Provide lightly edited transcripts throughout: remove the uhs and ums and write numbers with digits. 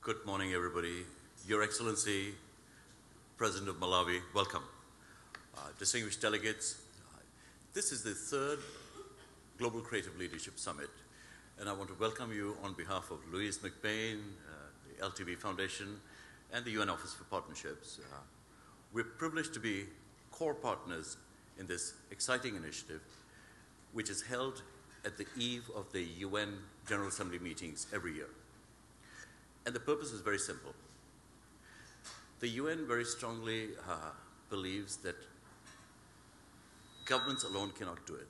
Good morning, everybody. Your Excellency, President of Malawi, welcome. Distinguished delegates, this is the third Global Creative Leadership Summit, and I want to welcome you on behalf of Louise McBain, the LTV Foundation, and the UN Office for Partnerships. We're privileged to be core partners in this exciting initiative, which is held at the eve of the UN General Assembly meetings every year. And the purpose is very simple. The UN very strongly believes that governments alone cannot do it.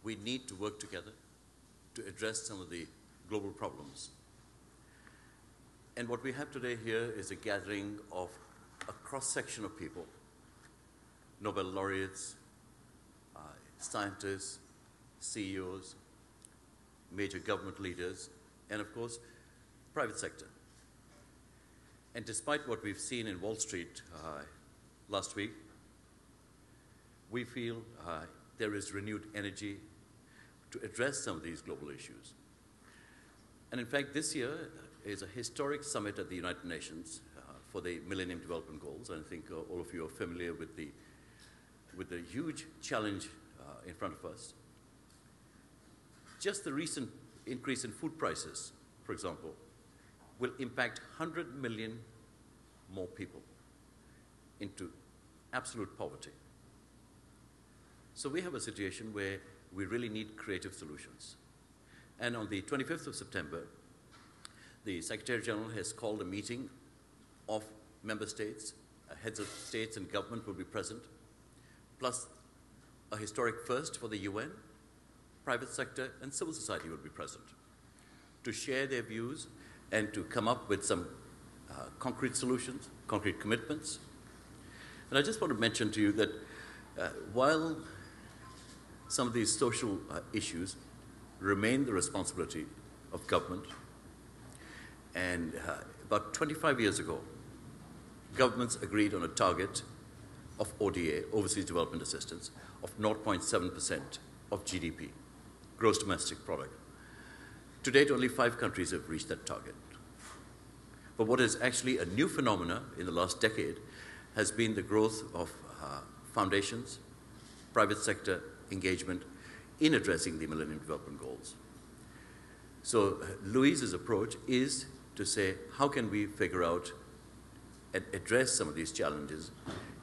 We need to work together to address some of the global problems. And what we have today here is a gathering of a cross-section of people, Nobel laureates, scientists, CEOs, major government leaders, and of course, private sector. And despite what we've seen in Wall Street last week, we feel there is renewed energy to address some of these global issues. And in fact, this year is a historic summit at the United Nations for the Millennium Development Goals. And I think all of you are familiar with the huge challenge in front of us. Just the recent increase in food prices, for example, will impact 100 million more people into absolute poverty. So we have a situation where we really need creative solutions. And on the 25th of September, the Secretary General has called a meeting of member states. Heads of states and government will be present, plus a historic first for the UN, private sector, and civil society will be present to share their views and to come up with some concrete solutions, concrete commitments. And I just want to mention to you that while some of these social issues remain the responsibility of government, and about 25 years ago, governments agreed on a target of ODA, Overseas Development Assistance, of 0.7% of GDP, gross domestic product. To date, only 5 countries have reached that target. But what is actually a new phenomena in the last decade has been the growth of foundations, private sector engagement in addressing the Millennium Development Goals. So Louise's approach is to say, how can we figure out and address some of these challenges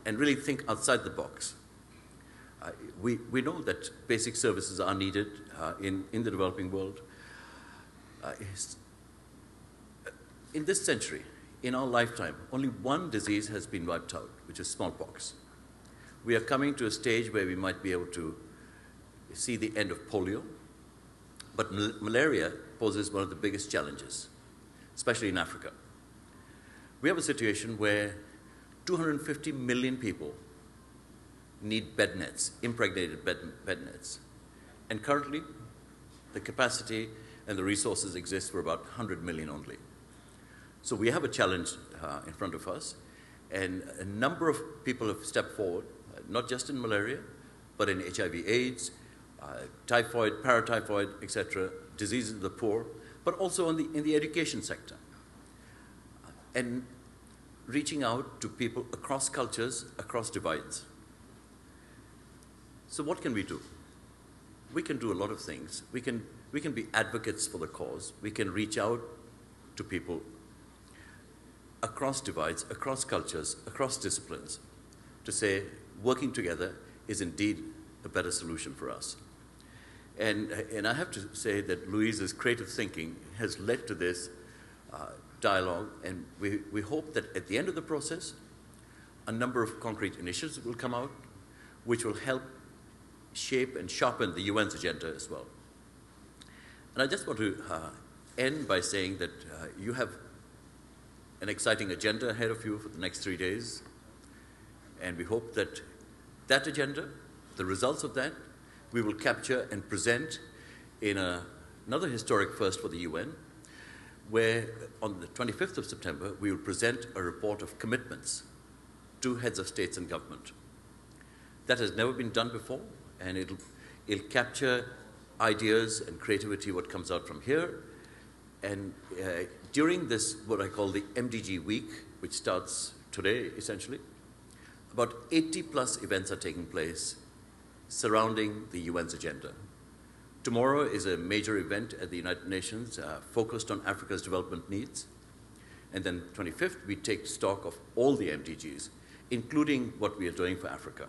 and really think outside the box? We know that basic services are needed in the developing world. In this century, in our lifetime, only one disease has been wiped out, which is smallpox. We are coming to a stage where we might be able to see the end of polio, but malaria poses one of the biggest challenges, especially in Africa. We have a situation where 250 million people need bed nets, impregnated bed nets. And currently, the capacity and the resources exist for about 100 million only. So we have a challenge in front of us, and a number of people have stepped forward, not just in malaria, but in HIV/AIDS, typhoid, paratyphoid, etc., diseases of the poor, but also in the education sector. And reaching out to people across cultures, across divides. So what can we do? We can do a lot of things. We can be advocates for the cause. We can reach out to people across divides, across cultures, across disciplines, to say working together is indeed a better solution for us. And I have to say that Louise's creative thinking has led to this dialogue, and we hope that at the end of the process, a number of concrete initiatives will come out, which will help shape and sharpen the UN's agenda as well. And I just want to end by saying that you have an exciting agenda ahead of you for the next 3 days, and we hope that that agenda, the results of that, we will capture and present in another historic first for the UN, where on the 25th of September, we will present a report of commitments to heads of states and government. That has never been done before, and it'll capture ideas and creativity, what comes out from here, And during this, what I call the MDG week, which starts today, essentially, about 80 plus events are taking place surrounding the UN's agenda. Tomorrow is a major event at the United Nations focused on Africa's development needs. And then 25th, we take stock of all the MDGs, including what we are doing for Africa.